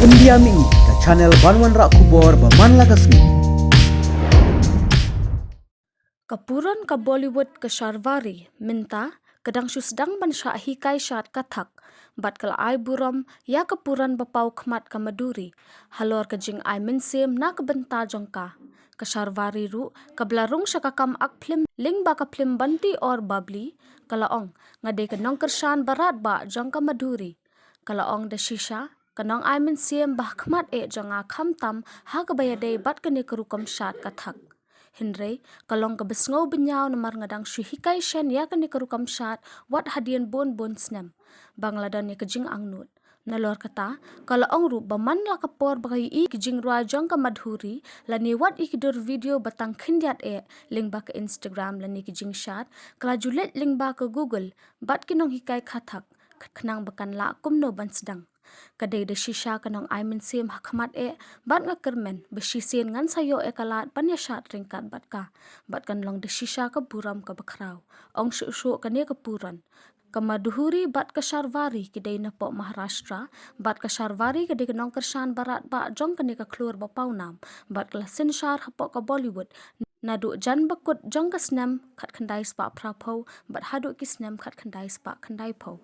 India mi ke channel Banwan Rak Kubor Baman Lagasmi. Kapuran ka Bollywood ke Sharvari minta kadang sedang bansya hikai syat kathak bat kala ai buram ya kapuran bapau khmat ka Maduri halor ka jing ai minsim na ka benta jongka ka Sharvari ru ka blarung syakakam ak film ling ba ka film banti or babli kala ong ngade ka nong kershan barat ba jongka Maduri kala ong da shisha kanong ai minsim bah khmat e jonga kham tam ha ka bayade bat ka ne kerukam syat kathak Hindray, kalong kabesngaw binyaw na marngadang syuhikay shen ya ka ni karukam syat wat hadian bon snem. Bangladan ni kajing angnut. Nalor kata, kalaong ru baman la kapor bagay i kajing ruajong ka madhuri lani wat ikidur video batang kindiat ling ba ka Instagram lani kajing syat kala julet ling ba ka Google bat kinong hikay kathak kanang bakan la kumno ban sedang. Kadai da shisha kanong aimin sim hakmat bat nga kermen beshisin ngan sayo kalat pan ya syat ringkat bat kan long da shisha ka buram ka bakraw ong shu kan ka puran Kamaduhuri bat ka Sharvari kidai na po Maharashtra bat ka Sharvari kidai kanong kershan barat ba jong kan ka klur ba paunam bat ka sinshar hapo ka Bollywood nadu jan bakut jong ka snem khat khandai spa prapho bat hadu ki snem khat khandai spa khandai pho